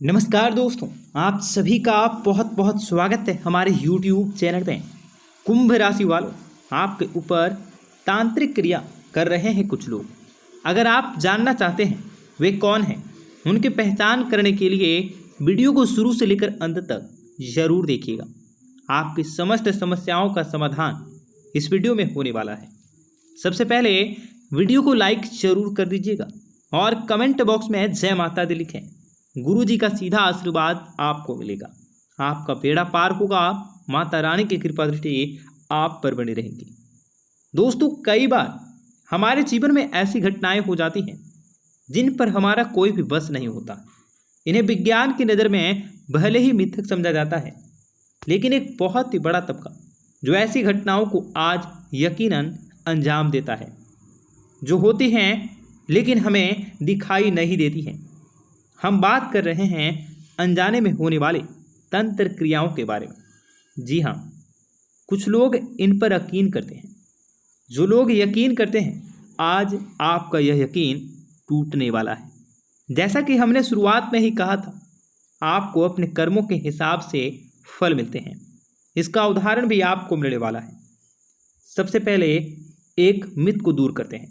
नमस्कार दोस्तों, आप सभी का बहुत बहुत स्वागत है हमारे YouTube चैनल पे। कुंभ राशि वालों, आपके ऊपर तांत्रिक क्रिया कर रहे हैं कुछ लोग। अगर आप जानना चाहते हैं वे कौन हैं, उनकी पहचान करने के लिए वीडियो को शुरू से लेकर अंत तक जरूर देखिएगा। आपकी समस्त समस्याओं का समाधान इस वीडियो में होने वाला है। सबसे पहले वीडियो को लाइक जरूर कर दीजिएगा और कमेंट बॉक्स में जय माता दी लिखें। गुरु जी का सीधा आशीर्वाद आपको मिलेगा, आपका बेड़ा पार होगा, माता रानी की कृपा दृष्टि आप पर बनी रहेगी। दोस्तों, कई बार हमारे जीवन में ऐसी घटनाएं हो जाती हैं जिन पर हमारा कोई भी बस नहीं होता। इन्हें विज्ञान की नज़र में भले ही मिथक समझा जाता है, लेकिन एक बहुत ही बड़ा तबका जो ऐसी घटनाओं को आज यकीनन अंजाम देता है, जो होती हैं लेकिन हमें दिखाई नहीं देती हैं। हम बात कर रहे हैं अनजाने में होने वाले तंत्र क्रियाओं के बारे में। जी हाँ, कुछ लोग इन पर यकीन करते हैं। जो लोग यकीन करते हैं, आज आपका यह यकीन टूटने वाला है। जैसा कि हमने शुरुआत में ही कहा था, आपको अपने कर्मों के हिसाब से फल मिलते हैं। इसका उदाहरण भी आपको मिलने वाला है। सबसे पहले एक मिथ को दूर करते हैं।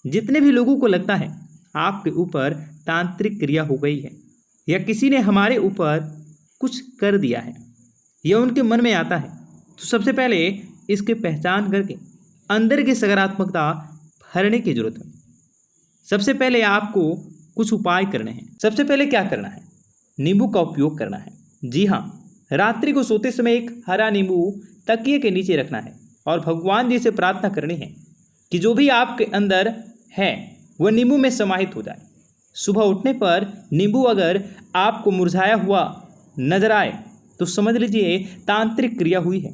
जितने भी लोगों को लगता है आपके ऊपर तांत्रिक क्रिया हो गई है या किसी ने हमारे ऊपर कुछ कर दिया है, यह उनके मन में आता है, तो सबसे पहले इसकी पहचान करके अंदर की सकारात्मकता भरने की जरूरत है। सबसे पहले आपको कुछ उपाय करने हैं। सबसे पहले क्या करना है? नींबू का उपयोग करना है। जी हाँ, रात्रि को सोते समय एक हरा नींबू तकिए के नीचे रखना है और भगवान जी से प्रार्थना करनी है कि जो भी आपके अंदर है वह नींबू में समाहित हो जाए। सुबह उठने पर नींबू अगर आपको मुरझाया हुआ नजर आए तो समझ लीजिए तांत्रिक क्रिया हुई है।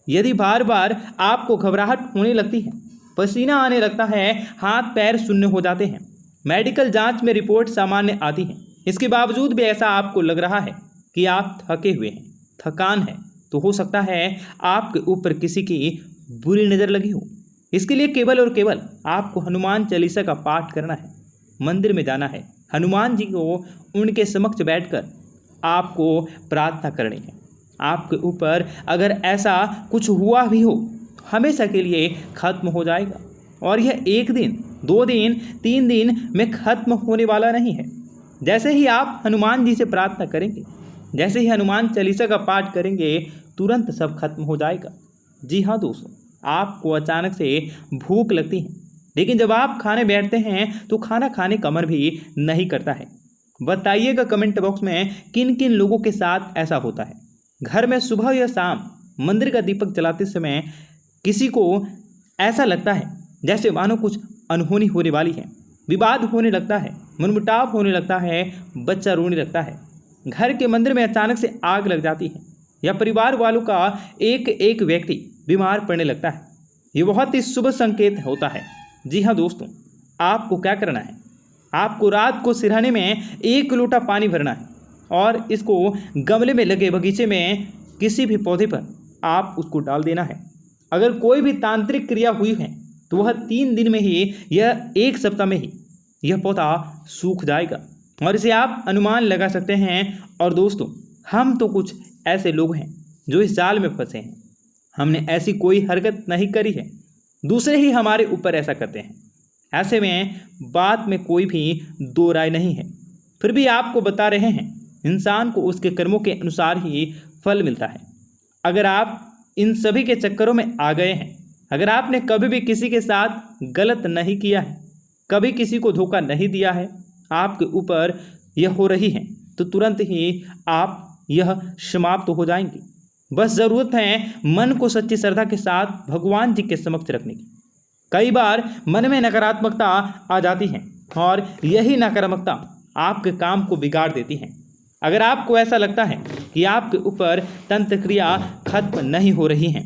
यदि बार बार आपको घबराहट होने लगती है, पसीना आने लगता है, हाथ पैर शून्य हो जाते हैं, मेडिकल जांच में रिपोर्ट सामान्य आती है, इसके बावजूद भी ऐसा आपको लग रहा है कि आप थके हुए हैं, थकान है, तो हो सकता है आपके ऊपर किसी की बुरी नज़र लगी हो। इसके लिए केवल और केवल आपको हनुमान चालीसा का पाठ करना है, मंदिर में जाना है, हनुमान जी को उनके समक्ष बैठकर आपको प्रार्थना करनी है। आपके ऊपर अगर ऐसा कुछ हुआ भी हो, हमेशा के लिए खत्म हो जाएगा और यह 1 दिन, 2 दिन, 3 दिन में खत्म होने वाला नहीं है। जैसे ही आप हनुमान जी से प्रार्थना करेंगे, जैसे ही हनुमान चालीसा का पाठ करेंगे, तुरंत सब खत्म हो जाएगा। जी हाँ दोस्तों, आपको अचानक से भूख लगती है, लेकिन जब आप खाने बैठते हैं तो खाना खाने का मन भी नहीं करता है। बताइएगा कमेंट बॉक्स में किन किन लोगों के साथ ऐसा होता है। घर में सुबह या शाम मंदिर का दीपक जलाते समय किसी को ऐसा लगता है जैसे मानो कुछ अनहोनी होने वाली है, विवाद होने लगता है, मनमुटाव होने लगता है, बच्चा रोने लगता है, घर के मंदिर में अचानक से आग लग जाती है या परिवार वालों का एक एक व्यक्ति बीमार पड़ने लगता है। ये बहुत ही शुभ संकेत होता है। जी हाँ दोस्तों, आपको क्या करना है? आपको रात को सिरहाने में 1 लोटा पानी भरना है और इसको गमले में लगे बगीचे में किसी भी पौधे पर आप उसको डाल देना है। अगर कोई भी तांत्रिक क्रिया हुई है तो वह 3 दिन में ही या 1 सप्ताह में ही यह पौधा सूख जाएगा और इसे आप अनुमान लगा सकते हैं। और दोस्तों, हम तो कुछ ऐसे लोग हैं जो इस जाल में फंसे हैं। हमने ऐसी कोई हरकत नहीं करी है, दूसरे ही हमारे ऊपर ऐसा करते हैं। ऐसे में बात में कोई भी दो राय नहीं है। फिर भी आपको बता रहे हैं, इंसान को उसके कर्मों के अनुसार ही फल मिलता है। अगर आप इन सभी के चक्करों में आ गए हैं, अगर आपने कभी भी किसी के साथ गलत नहीं किया है, कभी किसी को धोखा नहीं दिया है, आपके ऊपर यह हो रही है, तो तुरंत ही आप यह समाप्त हो जाएंगे। बस ज़रूरत है मन को सच्ची श्रद्धा के साथ भगवान जी के समक्ष रखने की। कई बार मन में नकारात्मकता आ जाती है और यही नकारात्मकता आपके काम को बिगाड़ देती है। अगर आपको ऐसा लगता है कि आपके ऊपर तंत्र क्रिया खत्म नहीं हो रही है,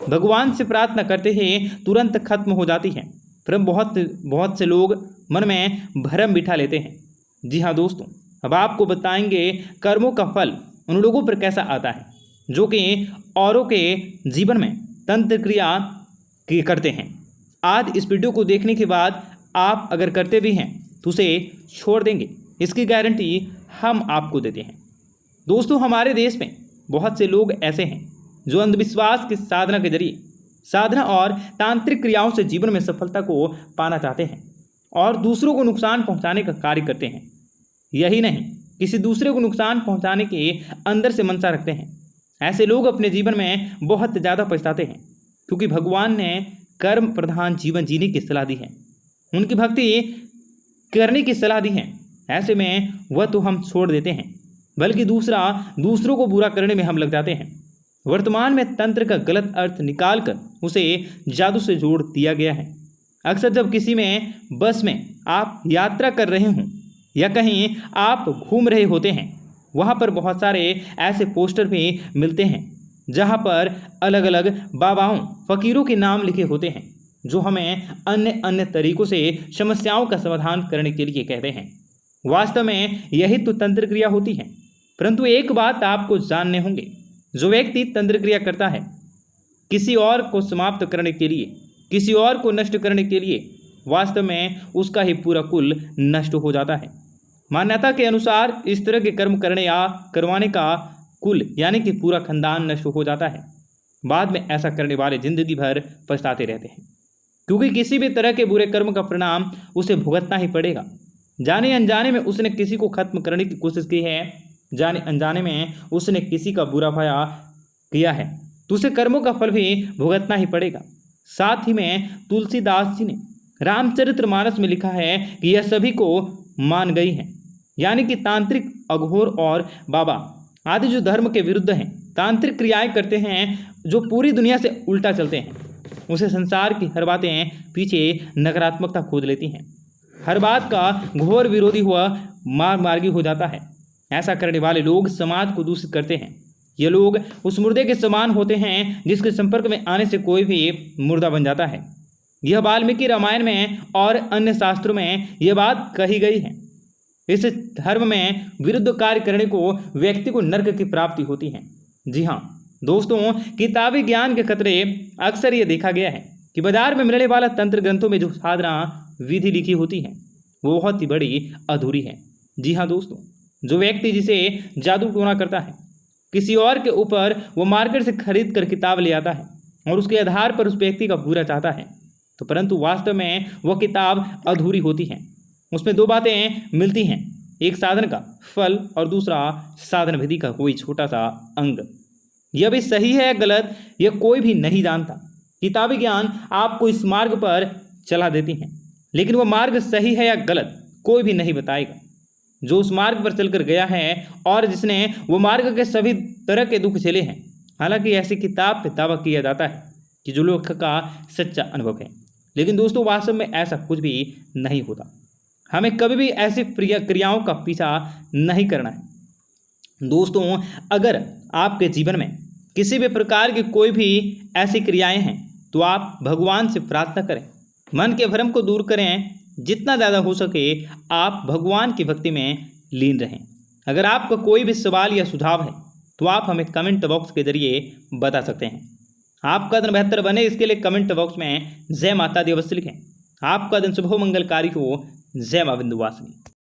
भगवान से प्रार्थना करते ही तुरंत खत्म हो जाती है, फिर बहुत से लोग मन में भरम बिठा लेते हैं। जी हाँ दोस्तों, अब आपको बताएंगे कर्मों का फल उन लोगों पर कैसा आता है जो कि औरों के जीवन में तंत्र क्रिया करते हैं। आज इस वीडियो को देखने के बाद आप अगर करते भी हैं तो उसे छोड़ देंगे, इसकी गारंटी हम आपको देते हैं। दोस्तों, हमारे देश में बहुत से लोग ऐसे हैं जो अंधविश्वास की साधना के जरिए साधना और तांत्रिक क्रियाओं से जीवन में सफलता को पाना चाहते हैं और दूसरों को नुकसान पहुंचाने का कार्य करते हैं। यही नहीं, किसी दूसरे को नुकसान पहुंचाने के अंदर से मंशा रखते हैं। ऐसे लोग अपने जीवन में बहुत ज़्यादा पछताते हैं, क्योंकि भगवान ने कर्म प्रधान जीवन जीने की सलाह दी है, उनकी भक्ति करने की सलाह दी है। ऐसे में वह तो हम छोड़ देते हैं, बल्कि दूसरों को बुरा करने में हम लग जाते हैं। वर्तमान में तंत्र का गलत अर्थ निकालकर उसे जादू से जोड़ दिया गया है। अक्सर जब किसी में बस में आप यात्रा कर रहे हों या कहीं आप घूम रहे होते हैं, वहाँ पर बहुत सारे ऐसे पोस्टर भी मिलते हैं जहाँ पर अलग अलग बाबाओं फकीरों के नाम लिखे होते हैं, जो हमें अन्य अन्य तरीकों से समस्याओं का समाधान करने के लिए कहते हैं। वास्तव में यही तो तंत्र क्रिया होती है। परंतु एक बात आपको जानने होंगे, जो व्यक्ति तंत्र क्रिया करता है किसी और को समाप्त करने के लिए, किसी और को नष्ट करने के लिए, वास्तव में उसका ही पूरा कुल नष्ट हो जाता है। मान्यता के अनुसार इस तरह के कर्म करने या करवाने का कुल यानी कि पूरा खानदान नष्ट हो जाता है। बाद में ऐसा करने वाले जिंदगी भर पछताते रहते हैं, क्योंकि किसी भी तरह के बुरे कर्म का परिणाम उसे भुगतना ही पड़ेगा। जाने अनजाने में उसने किसी को खत्म करने की कोशिश की है, जाने अनजाने में उसने किसी का बुरा भला किया है, तो उसे कर्मों का फल भी भुगतना ही पड़ेगा। साथ ही में तुलसीदास जी ने रामचरितमानस में लिखा है कि यह सभी को मान गई है, यानी कि तांत्रिक, अघोर और बाबा आदि जो धर्म के विरुद्ध हैं, तांत्रिक क्रियाएं करते हैं, जो पूरी दुनिया से उल्टा चलते हैं, उसे संसार की हर बातें पीछे नकारात्मकता खोज लेती हैं। हर बात का घोर विरोधी हुआ मार्गी हो जाता है। ऐसा करने वाले लोग समाज को दूषित करते हैं। ये लोग उस मुर्दे के समान होते हैं जिसके संपर्क में आने से कोई भी मुर्दा बन जाता है। यह वाल्मीकि रामायण में और अन्य शास्त्रों में यह बात कही गई है। इस धर्म में विरुद्ध कार्य करने को व्यक्ति को नरक की प्राप्ति होती है। जी हाँ दोस्तों, किताबी ज्ञान के खतरे अक्सर ये देखा गया है कि बाजार में मिलने वाला तंत्र ग्रंथों में जो साधना विधि लिखी होती है वो बहुत ही बड़ी अधूरी है। जी हाँ दोस्तों, जो व्यक्ति जिसे जादू टोना करता है, किसी और के ऊपर वो मार्केट से खरीद कर किताब ले आता है और उसके आधार पर उस व्यक्ति का बुरा चाहता है, तो परंतु वास्तव में वह किताब अधूरी होती है। उसमें दो बातें मिलती हैं, एक साधन का फल और दूसरा साधन विधि का कोई छोटा सा अंग। यह भी सही है या गलत यह कोई भी नहीं जानता। किताबी ज्ञान आपको इस मार्ग पर चला देती हैं, लेकिन वह मार्ग सही है या गलत कोई भी नहीं बताएगा। जो उस मार्ग पर चलकर गया है और जिसने वो मार्ग के सभी तरह के दुख झेले हैं, हालांकि ऐसी किताब पे दावा किया जाता है कि जो लोग का सच्चा अनुभव है, लेकिन दोस्तों वास्तव में ऐसा कुछ भी नहीं होता। हमें कभी भी ऐसी क्रियाओं का पीछा नहीं करना है। दोस्तों, अगर आपके जीवन में किसी भी प्रकार की कोई भी ऐसी क्रियाएं हैं तो आप भगवान से प्रार्थना करें, मन के भ्रम को दूर करें। जितना ज़्यादा हो सके आप भगवान की भक्ति में लीन रहें। अगर आपका कोई भी सवाल या सुझाव है तो आप हमें कमेंट बॉक्स के जरिए बता सकते हैं। आपका दिन बेहतर बने इसके लिए कमेंट बॉक्स में जय माता दी अवश्य लिखें। आपका दिन शुभ मंगलकारी हो। जय मां विंध्यवासिनी।